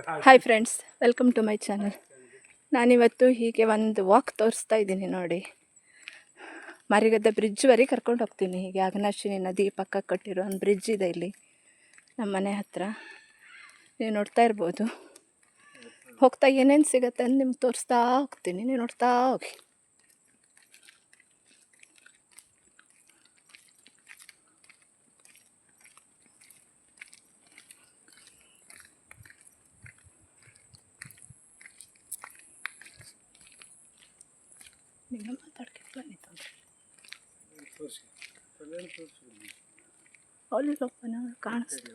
Hi friends, welcome to my channel. ನಾನಿವತ್ತು ಹೀಗೆ ಒಂದು ವಾಕ್ ತೋರಿಸ್ತಾ ಇದ್ದೀನಿ ನೋಡಿ. ಮಾರಿಗದ್ದೆ ಬ್ರಿಡ್ಜ್ವರೆಗೆ ಕರ್ಕೊಂಡು ಹೋಗ್ತೀನಿ. ಹೀಗೆ ಅಘನಾಶಿನಿ ನದಿ ಪಕ್ಕ ಕಟ್ಟಿರೋ ಒಂದು ಬ್ರಿಡ್ಜ್ ಇದೆ ಇಲ್ಲಿ ನಮ್ಮ ಮನೆ ಹತ್ರ. ನೀವು ನೋಡ್ತಾ ಇರ್ಬೋದು. ಹೋಗ್ತಾ ಏನೇನು ಸಿಗುತ್ತೆ ಅಂತ ನಿಮ್ಗೆ ತೋರಿಸ್ತಾ ಹೋಗ್ತೀನಿ, ನೀವು ನೋಡ್ತಾ ಹೋಗಿ. ನಿಮ್ಮ ಮಾತಾಡ್ಕೆ ಬಂದಿತ್ತು ಅಲ್ಲೊಪ್ಪನ ಕಾಣಿಸ್ತು.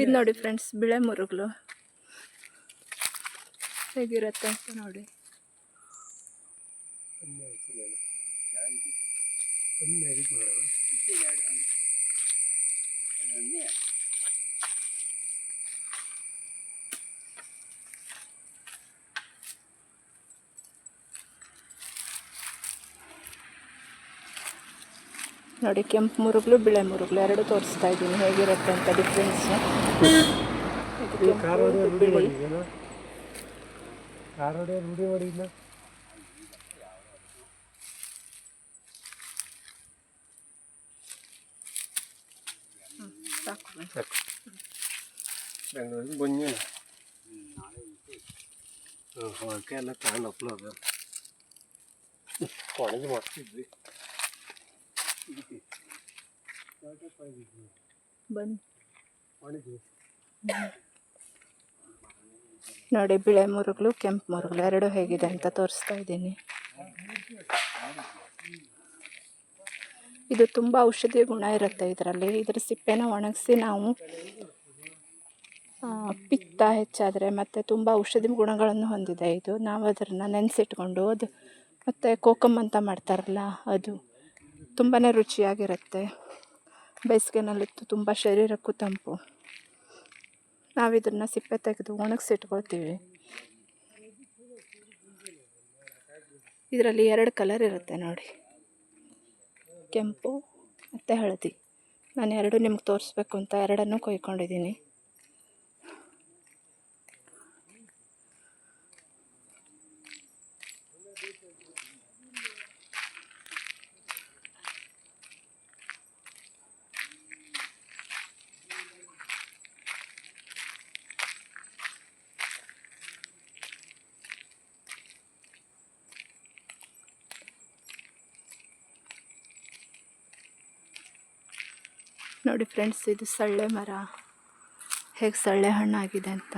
ಇದು ನೋಡಿ ಫ್ರೆಂಡ್ಸ್, ಬಿಳೆ ಮುರುಗಲು ಹೇಗಿರುತ್ತೆ ಅಂತ ನೋಡಿ. ನೋಡಿ, ಕೆಂಪು ಮುರುಗಲು ಬಿಳೆ ಮುರುಗಲು ಎರಡು ತೋರಿಸ್ತಾ ಇದ್ದೀನಿ ಹೇಗಿರುತ್ತೆ ಅಂತ ಡಿಫ್ರೆನ್ಸು. ಬೆಂಗಳೂರಿಗೆ ಬನ್ನಿ ಹೊರಕೆ ಎಲ್ಲ ತಗೊಂಡು ಅಪ್ಲೋದ ಒಣಗಿ ಮಾಡ್ತಿದ್ವಿ. ಬನ್ನಿ ನೋಡಿ, ಬಿಳೆ ಮುರುಗಲು ಕೆಂಪು ಮುರುಗಲು ಎರಡು ಹೇಗಿದೆ ಅಂತ ತೋರಿಸ್ತಾ ಇದ್ದೀನಿ. ಇದು ತುಂಬ ಔಷಧಿ ಗುಣ ಇರುತ್ತೆ ಇದರಲ್ಲಿ. ಇದರ ಸಿಪ್ಪೆನ ಒಣಗಿಸಿ ನಾವು ಪಿತ್ತ ಹೆಚ್ಚಾದರೆ ಮತ್ತು ತುಂಬ ಔಷಧಿ ಗುಣಗಳನ್ನು ಹೊಂದಿದೆ ಇದು. ನಾವು ಅದನ್ನು ನೆನೆಸಿಟ್ಕೊಂಡು ಅದು ಮತ್ತು ಕೋಕಮ್ ಅಂತ ಮಾಡ್ತಾರಲ್ಲ, ಅದು ತುಂಬಾ ರುಚಿಯಾಗಿರುತ್ತೆ. ಬೇಸಿಗೆನಲ್ಲಂತೂ ತುಂಬ ಶರೀರಕ್ಕೂ ತಂಪು. ನಾವಿದನ್ನು ಸಿಪ್ಪೆ ತೆಗೆದು ಒಣಗಿಸಿಟ್ಕೊಳ್ತೀವಿ. ಇದರಲ್ಲಿ ಎರಡು ಕಲರ್ ಇರುತ್ತೆ ನೋಡಿ, ಕೆಂಪು ಮತ್ತು ಹಳದಿ. ನಾನು ಎರಡು ನಿಮ್ಗೆ ತೋರಿಸ್ಬೇಕು ಅಂತ ಎರಡನ್ನೂ ಕೊಯ್ಕೊಂಡಿದ್ದೀನಿ. ನೋಡಿ ಫ್ರೆಂಡ್ಸ್, ಇದು ಸಳ್ಳೆ ಮರ, ಹೇಗೆ ಸಳ್ಳೆ ಹಣ್ಣಾಗಿದೆ ಅಂತ.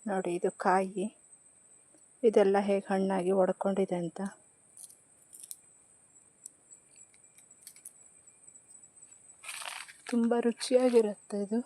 ನೋಡಿ, ಇದು ಕಾಯಿ, ಇದೆಲ್ಲ ಹೇಗೆ ಹಣ್ಣಾಗಿ ಒಡ್ಕೊಂಡಿದೆ ಅಂತ. ತುಂಬ ರುಚಿಯಾಗಿರುತ್ತೆ ಇದು.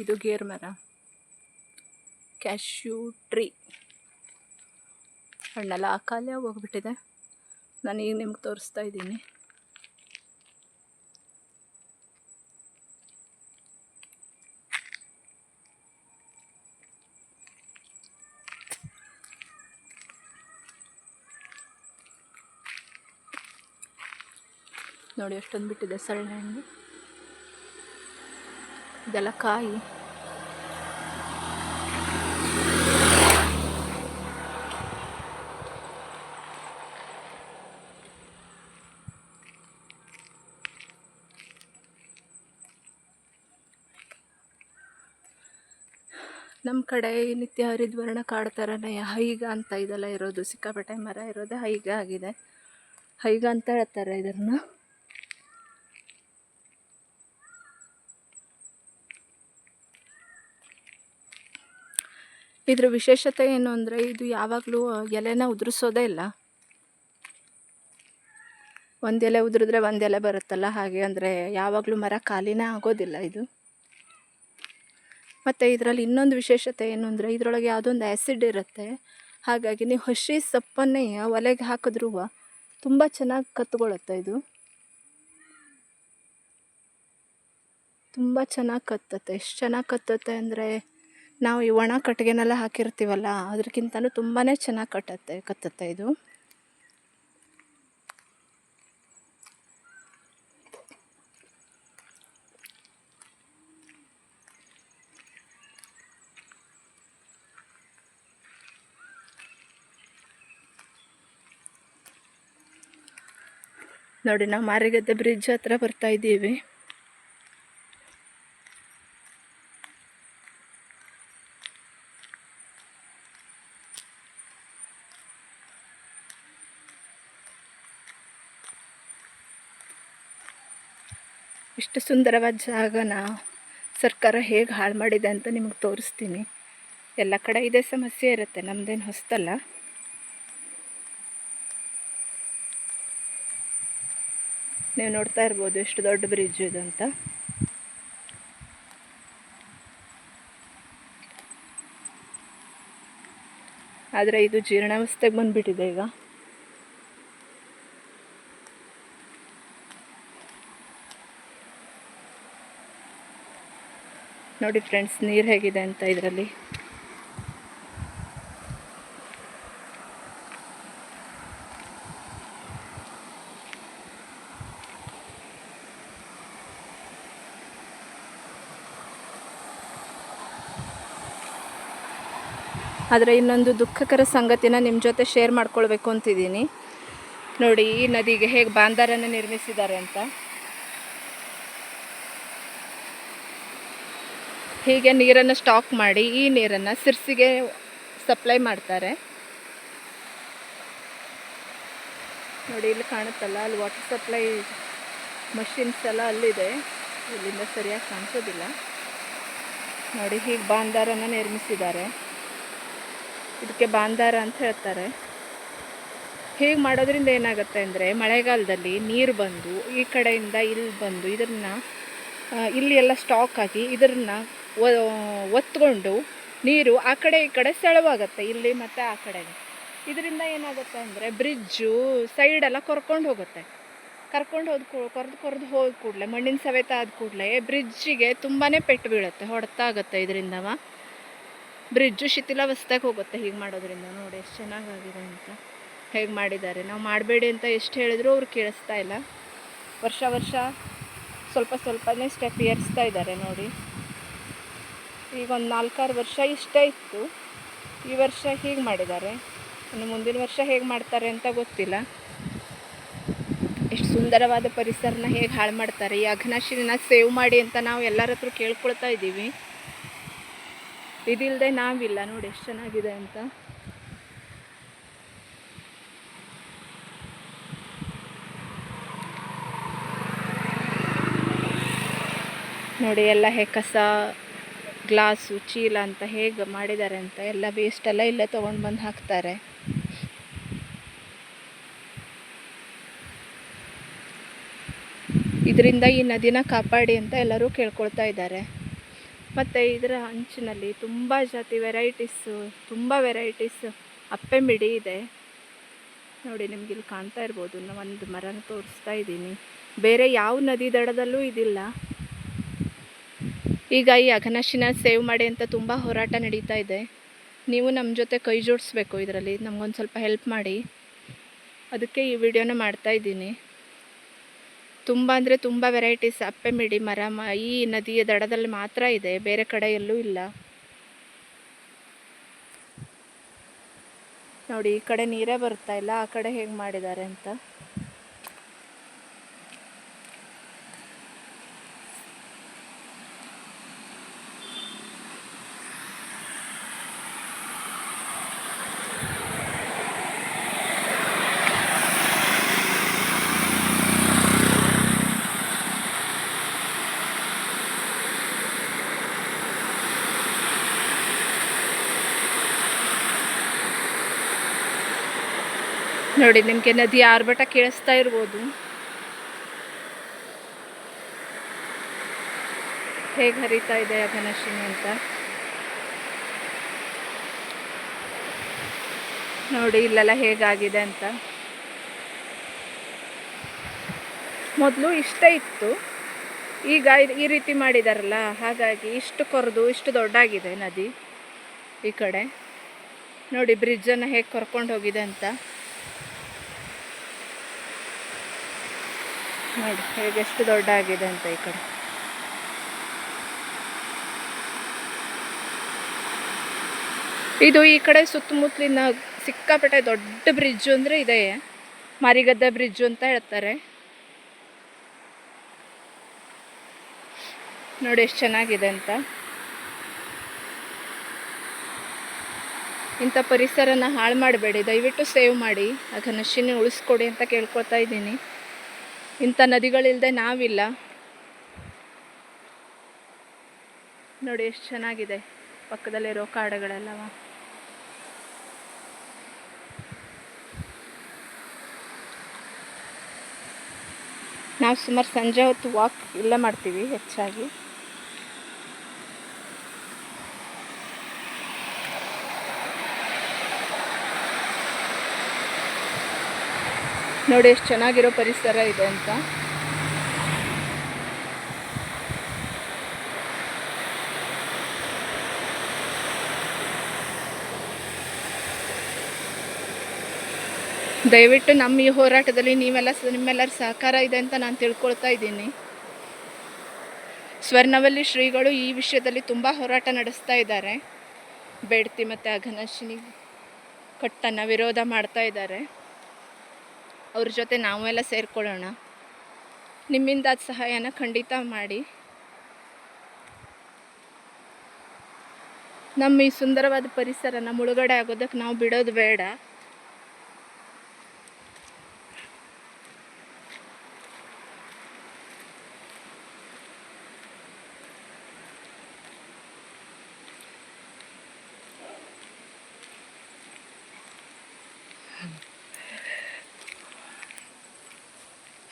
ಇದು ಗೇರ್ ಮರ, ಕ್ಯಾಶ್ಯೂ ಟ್ರೀ. ಹಣ್ಣೆಲ್ಲ ಖಾಲಿ ಹೋಗ್ಬಿಟ್ಟಿದೆ. ನಾನು ಈಗ ನಿಮ್ಗೆ ತೋರಿಸ್ತಾ ಇದ್ದೀನಿ. ನೋಡಿ ಎಷ್ಟೊಂದು ಬಿಟ್ಟಿದೆ ಸಳ್ಳೆ ಹಣ್ಣು. ಇದೆಲ್ಲ ಕಾಯಿ. ನಮ್ಮ ಕಡೆ ಈ ನಿತ್ಯ ಹರಿದ್ವರ್ಣ ಕಾಡು ಥರನೇ ಹೈಗ ಅಂತ ಇದೆಲ್ಲ ಇರೋದು, ಸಿಕ್ಕಾಪಟ್ಟೆ ಮರ ಇರೋದೇ ಹೈಗ ಆಗಿದೆ. ಹೈಗ ಅಂತ ಹೇಳ್ತಾರೆ ಇದನ್ನು. ಇದ್ರ ವಿಶೇಷತೆ ಏನು ಅಂದರೆ ಇದು ಯಾವಾಗಲೂ ಎಲೆನ ಉದುರಿಸೋದೇ ಇಲ್ಲ. ಒಂದು ಎಲೆ ಉದುರಿದ್ರೆ ಒಂದು ಎಲೆ ಬರುತ್ತಲ್ಲ, ಹಾಗೆ ಅಂದರೆ ಯಾವಾಗಲೂ ಮರ ಖಾಲಿನೇ ಆಗೋದಿಲ್ಲ ಇದು. ಮತ್ತು ಇದರಲ್ಲಿ ಇನ್ನೊಂದು ವಿಶೇಷತೆ ಏನು ಅಂದರೆ ಇದರೊಳಗೆ ಯಾವುದೋ ಒಂದು ಆ್ಯಸಿಡ್ ಇರುತ್ತೆ. ಹಾಗಾಗಿ ನೀವು ಹಸಿ ಸೊಪ್ಪನ್ನೇ ಒಲೆಗೆ ಹಾಕಿದ್ರೂ ತುಂಬ ಚೆನ್ನಾಗಿ ಕತ್ಕೊಳ್ಳುತ್ತೆ. ಇದು ತುಂಬ ಚೆನ್ನಾಗಿ ಕತ್ತುತ್ತೆ. ಎಷ್ಟು ಚೆನ್ನಾಗಿ ಕತ್ತುತ್ತೆ ಅಂದರೆ ನಾವು ಈ ಒಣ ಕಟ್ಟಿಗೆನೆಲ್ಲ ಹಾಕಿರ್ತೀವಲ್ಲ ಅದಕ್ಕಿಂತಲೂ ತುಂಬಾ ಚೆನ್ನಾಗಿ ಕತ್ತುತ್ತೆ ಇದು. ನೋಡಿ, ನಾವು ಮಾರಿಗದ್ದೆ ಬ್ರಿಡ್ಜ್ ಹತ್ರ ಬರ್ತಾ ಇದ್ದೀವಿ. ಇಷ್ಟು ಸುಂದರವಾದ ಜಾಗನ ಸರ್ಕಾರ ಹೇಗೆ ಹಾಳು ಮಾಡಿದೆ ಅಂತ ನಿಮಗೆ ತೋರಿಸ್ತೀನಿ. ಎಲ್ಲ ಕಡೆ ಇದೇ ಸಮಸ್ಯೆ ಇರುತ್ತೆ, ನಮ್ಮದೇನು ಹೊಸತಲ್ಲ. ನೀವು ನೋಡ್ತಾ ಇರ್ಬೋದು ಎಷ್ಟು ದೊಡ್ಡ ಬ್ರಿಡ್ಜ್ ಇದು ಅಂತ. ಆದರೆ ಇದು ಜೀರ್ಣಾವಸ್ಥೆಗೆ ಬಂದುಬಿಟ್ಟಿದೆ ಈಗ. ನೋಡಿ ಫ್ರೆಂಡ್ಸ್, ನೀರು ಹೇಗಿದೆ ಅಂತ ಇದರಲ್ಲಿ. ಆದರೆ ಇನ್ನೊಂದು ದುಃಖಕರ ಸಂಗತಿನ ನಿಮ್ಮ ಜೊತೆ ಶೇರ್ ಮಾಡ್ಕೊಳ್ಬೇಕು ಅಂತಿದ್ದೀನಿ. ನೋಡಿ, ಈ ನದಿಗೆ ಹೇಗೆ ಬಾಂದಾರನ್ನು ನಿರ್ಮಿಸಿದ್ದಾರೆ ಅಂತ. ಹೀಗೆ ನೀರನ್ನು ಸ್ಟಾಕ್ ಮಾಡಿ ಈ ನೀರನ್ನು ಸಿರ್ಸಿಗೆ ಸಪ್ಲೈ ಮಾಡ್ತಾರೆ. ನೋಡಿ, ಇಲ್ಲಿ ಕಾಣುತ್ತಲ್ಲ, ಅಲ್ಲಿ ವಾಟರ್ ಸಪ್ಲೈ ಮಷಿನ್ಸ್ ಎಲ್ಲ ಅಲ್ಲಿದೆ. ಇಲ್ಲಿಂದ ಸರಿಯಾಗಿ ಕಾಣಿಸೋದಿಲ್ಲ. ನೋಡಿ, ಹೀಗೆ ಬಾಂದಾರನ್ನು ನಿರ್ಮಿಸಿದ್ದಾರೆ. ಇದಕ್ಕೆ ಬಾಂದಾರ ಅಂತ ಹೇಳ್ತಾರೆ. ಹೀಗೆ ಮಾಡೋದ್ರಿಂದ ಏನಾಗುತ್ತೆ ಅಂದರೆ ಮಳೆಗಾಲದಲ್ಲಿ ನೀರು ಬಂದು ಈ ಕಡೆಯಿಂದ ಇಲ್ಲಿ ಬಂದು ಇದನ್ನು ಇಲ್ಲಿ ಎಲ್ಲ ಸ್ಟಾಕ್ ಆಗಿ ಇದನ್ನು ಒತ್ಕೊಂಡು ನೀರು ಆ ಕಡೆ ಈ ಕಡೆ ಸೆಳವಾಗುತ್ತೆ, ಇಲ್ಲಿ ಮತ್ತು ಆ ಕಡೆಗೆ. ಇದರಿಂದ ಏನಾಗುತ್ತೆ ಅಂದರೆ ಬ್ರಿಡ್ಜು ಸೈಡೆಲ್ಲ ಕೊರ್ಕೊಂಡು ಹೋಗುತ್ತೆ. ಕೊರೆದು ಹೋದ ಕೂಡಲೇ, ಮಣ್ಣಿನ ಸವೆತ ಆದ ಕೂಡಲೇ ಬ್ರಿಡ್ಜಿಗೆ ತುಂಬಾ ಪೆಟ್ಟು ಬೀಳುತ್ತೆ, ಹೊಡೆತಾಗುತ್ತೆ. ಇದರಿಂದವ ಬ್ರಿಡ್ಜು ಶಿಥಿಲಾವಸ್ಥೆಗೆ ಹೋಗುತ್ತೆ ಹೀಗೆ ಮಾಡೋದ್ರಿಂದ. ನೋಡಿ ಎಷ್ಟು ಚೆನ್ನಾಗಾಗಿದೆ ಅಂತ, ಹೇಗೆ ಮಾಡಿದ್ದಾರೆ. ನಾವು ಮಾಡಬೇಡಿ ಅಂತ ಎಷ್ಟು ಹೇಳಿದ್ರು ಅವ್ರು ಕೇಳಿಸ್ತಾ ಇಲ್ಲ. ವರ್ಷ ಸ್ವಲ್ಪನೇ ಸ್ಟೆಪ್ ಏರಿಸ್ತಾ ಇದ್ದಾರೆ. ನೋಡಿ, ಈಗ ಒಂದು 4-6 ವರ್ಷ ಇಷ್ಟೇ ಇತ್ತು, ಈ ವರ್ಷ ಹೀಗೆ ಮಾಡಿದ್ದಾರೆ. ಇನ್ನು ಮುಂದಿನ ವರ್ಷ ಹೇಗೆ ಮಾಡ್ತಾರೆ ಅಂತ ಗೊತ್ತಿಲ್ಲ. ಎಷ್ಟು ಸುಂದರವಾದ ಪರಿಸರನ ಹೇಗೆ ಹಾಳು ಮಾಡ್ತಾರೆ. ಈ ಅಘನಾಶಿನಿನ ಸೇವ್ ಮಾಡಿ ಅಂತ ನಾವು ಎಲ್ಲರ ಹತ್ರ ಕೇಳ್ಕೊಳ್ತಾ ಇದ್ದೀವಿ. ಇದಿಲ್ಲದೆ ನಾವಿಲ್ಲ. ನೋಡಿ ಎಷ್ಟು ಚೆನ್ನಾಗಿದೆ ಅಂತ. ನೋಡಿ ಎಲ್ಲ ಹೇಗೆ ಕಸ, ಗ್ಲಾಸು, ಚೀಲ ಅಂತ ಹೇಗೆ ಮಾಡಿದ್ದಾರೆ ಅಂತ. ಎಲ್ಲ ವೇಸ್ಟೆಲ್ಲ ಇಲ್ಲೇ ತೊಗೊಂಡು ಬಂದು ಹಾಕ್ತಾರೆ. ಇದರಿಂದ ಈ ನದಿನ ಕಾಪಾಡಿ ಅಂತ ಎಲ್ಲರೂ ಕೇಳ್ಕೊಳ್ತಾ ಇದ್ದಾರೆ. ಮತ್ತು ಇದರ ಅಂಚಿನಲ್ಲಿ ತುಂಬ ಜಾತಿ ತುಂಬ ವೆರೈಟೀಸ್ ಅಪ್ಪೆ ಮಿಡಿ ಇದೆ. ನೋಡಿ, ನಿಮ್ಗೆ ಇಲ್ಲಿ ಕಾಣ್ತಾ ಇರ್ಬೋದು. ನಾನು ಒಂದು ಮರನ ತೋರಿಸ್ತಾ ಇದ್ದೀನಿ. ಬೇರೆ ಯಾವ ನದಿ ದಡದಲ್ಲೂ ಇದಿಲ್ಲ. ಈಗ ಈ ಅಘನಾಶಿನ ಸೇವ್ ಮಾಡಿ ಅಂತ ತುಂಬ ಹೋರಾಟ ನಡೀತಾ ಇದೆ. ನೀವು ನಮ್ಮ ಜೊತೆ ಕೈ ಜೋಡಿಸ್ಬೇಕು, ಇದರಲ್ಲಿ ನಮಗೊಂದು ಸ್ವಲ್ಪ ಹೆಲ್ಪ್ ಮಾಡಿ. ಅದಕ್ಕೆ ಈ ವಿಡಿಯೋನ ಮಾಡ್ತಾ ಇದ್ದೀನಿ. ತುಂಬ ಅಂದರೆ ತುಂಬ ವೆರೈಟೀಸ್ ಅಪ್ಪೆ ಮಿಡಿ ಮರ ಈ ನದಿಯ ದಡದಲ್ಲಿ ಮಾತ್ರ ಇದೆ, ಬೇರೆ ಕಡೆ ಎಲ್ಲೂ ಇಲ್ಲ. ನೋಡಿ, ಈ ಕಡೆ ನೀರೇ ಬರ್ತಾ ಇಲ್ಲ, ಆ ಕಡೆ ಹೇಗೆ ಮಾಡಿದ್ದಾರೆ ಅಂತ. ನೋಡಿ ನಿಮಗೆ ನದಿ ಆರ್ಭಟ ಕೇಳಿಸ್ತಾ ಇರ್ಬೋದು. ಹೇಗೆ ಹರಿತಾ ಇದೆ ಅಘನಾಶಿನಿ ಅಂತ ನೋಡಿ. ಇಲ್ಲೆಲ್ಲ ಹೇಗಾಗಿದೆ ಅಂತ. ಮೊದಲು ಇಷ್ಟ ಇತ್ತು, ಈಗ ಈ ರೀತಿ ಮಾಡಿದಾರಲ್ಲ, ಹಾಗಾಗಿ ಇಷ್ಟು ಕೊರೆದು ಇಷ್ಟು ದೊಡ್ಡಾಗಿದೆ ನದಿ. ಈ ಕಡೆ ನೋಡಿ ಬ್ರಿಡ್ಜನ್ನು ಹೇಗೆ ಕರ್ಕೊಂಡು ಹೋಗಿದೆ ಅಂತ ನೋಡಿ, ಹೇಗೆ ಎಷ್ಟು ದೊಡ್ಡ ಆಗಿದೆ ಅಂತ. ಈ ಕಡೆ ಇದು ಈ ಕಡೆ ಸುತ್ತಮುತ್ತಲಿನ ಸಿಕ್ಕಾಪಟ್ಟೆ ದೊಡ್ಡ ಬ್ರಿಡ್ಜು ಅಂದರೆ ಇದೆ, ಮಾರಿಗದ್ದೆ ಬ್ರಿಡ್ಜು ಅಂತ ಹೇಳ್ತಾರೆ. ನೋಡಿ ಎಷ್ಟು ಚೆನ್ನಾಗಿದೆ ಅಂತ. ಇಂಥ ಪರಿಸರನ ಹಾಳು ಮಾಡಬೇಡಿ, ದಯವಿಟ್ಟು ಸೇವ್ ಮಾಡಿ, ಅಘನಾಶಿನಿ ಉಳಿಸ್ಕೊಡಿ ಅಂತ ಕೇಳ್ಕೊಳ್ತಾ ಇದ್ದೀನಿ. ಇಂಥ ನದಿಗಳಿಲ್ಲದೆ ನಾವಿಲ್ಲ. ನೋಡಿ ಎಷ್ಟು ಚೆನ್ನಾಗಿದೆ ಪಕ್ಕದಲ್ಲಿರೋ ಕಾಡುಗಳೆಲ್ಲವ. ನಾವು ಸುಮಾರು ಸಂಜೆ ಹೊತ್ತು ವಾಕ್ ಇಲ್ಲೇ ಮಾಡ್ತೀವಿ ಹೆಚ್ಚಾಗಿ. ನೋಡಿ ಎಷ್ಟು ಚೆನ್ನಾಗಿರೋ ಪರಿಸರ ಇದೆ ಅಂತ. ದಯವಿಟ್ಟು ನಮ್ಮ ಈ ಹೋರಾಟದಲ್ಲಿ ನಿಮ್ಮೆಲ್ಲರ ಸಹಕಾರ ಇದೆ ಅಂತ ನಾನು ತಿಳ್ಕೊಳ್ತಾ ಇದ್ದೀನಿ. ಸ್ವರ್ಣವಲ್ಲಿ ಶ್ರೀಗಳು ಈ ವಿಷಯದಲ್ಲಿ ತುಂಬ ಹೋರಾಟ ನಡೆಸ್ತಾ ಇದ್ದಾರೆ. ಬೇಡ್ತಿ ಮತ್ತು ಅಘನಾಶಿನಿ ಕಟ್ಟನ್ನು ವಿರೋಧ ಮಾಡ್ತಾ ಇದ್ದಾರೆ. ಅವ್ರ ಜೊತೆ ನಾವೆಲ್ಲ ಸೇರಿಕೊಳ್ಳೋಣ. ನಿಮ್ಮಿಂದ ಅದು ಸಹಾಯನ ಖಂಡಿತ ಮಾಡಿ. ನಮ್ಮ ಈ ಸುಂದರವಾದ ಪರಿಸರನ ಮುಳುಗಡೆ ಆಗೋದಕ್ಕೆ ನಾವು ಬಿಡೋದು ಬೇಡ.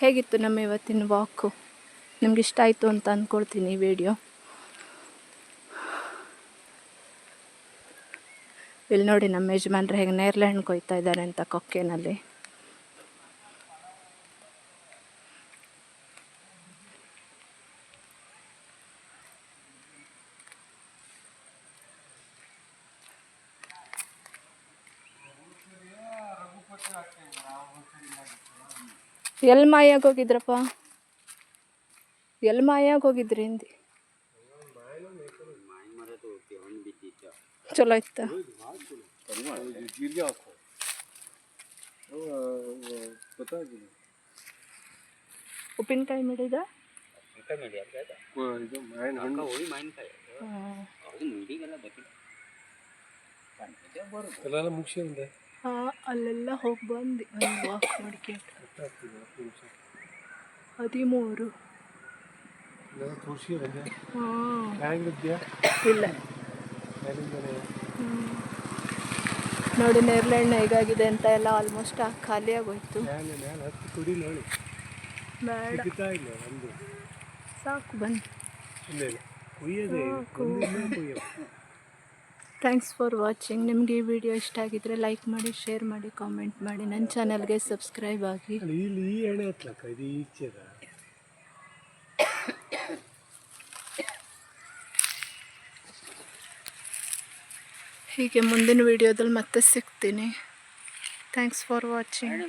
ಹೇಗಿತ್ತು ನಮ್ಮ ಇವತ್ತಿನ ವಾಕು? ನಿಮ್ಗೆ ಇಷ್ಟ ಆಯಿತು ಅಂತ ಅಂದ್ಕೊಳ್ತೀನಿ ಈ ವಿಡಿಯೋ. ಇಲ್ಲಿ ನೋಡಿ ನಮ್ಮ ಯಜಮಾನ್ರು ಹೇಗೆ ನೇರಳೆ ಹಣ್ಣು ಕೊಯ್ತಾ ಇದ್ದಾರೆ ಅಂತ ಕೊಕ್ಕೆನಲ್ಲಿ. ಎಲ್ಲಿ ಮಾಯಾಗಿ ಹೋಗಿದ್ರಪ್ಪ? ಎಲ್ಲಿ ಮಾಯಾಗಿ ಹೋಗಿದ್ರಿ ಹಿಂದೆ? ಚಲೋ ಇತ್ತ? ಉಪ್ಪಿನಕಾಯಿ ಮಾಡಿದ? ಹಾಂ, ಅಲ್ಲೆಲ್ಲ ಹೋಗಿ ಬಂದು ಒಂದು ವಾಕ್ ಮಾಡ್ಕೊಂಡು 13. ಇಲ್ಲ ನೋಡಿ ನೇರಳೆ ಹಣ್ಣು ಹೇಗಾಗಿದೆ ಅಂತ ಎಲ್ಲ ಆಲ್ಮೋಸ್ಟ್ ಖಾಲಿ ಆಗೋಯ್ತು. ಬೇಡ ಸಾಕು ಬನ್ನಿ. Thanks for watching. ನಿಮಗೆ ಈ ವಿಡಿಯೋ ಇಷ್ಟ ಆಗಿದ್ರೆ ಲೈಕ್ ಮಾಡಿ, ಶೇರ್ ಮಾಡಿ, ಕಾಮೆಂಟ್ ಮಾಡಿ. ನನ್ನ ಚಾನಲ್ಗೆ ಸಬ್ಸ್ಕ್ರೈಬ್ ಆಗಿ. ಹೀಗೆ ಮುಂದಿನ ವಿಡಿಯೋದಲ್ಲಿ ಮತ್ತೆ ಸಿಗ್ತೀನಿ. Thanks for watching.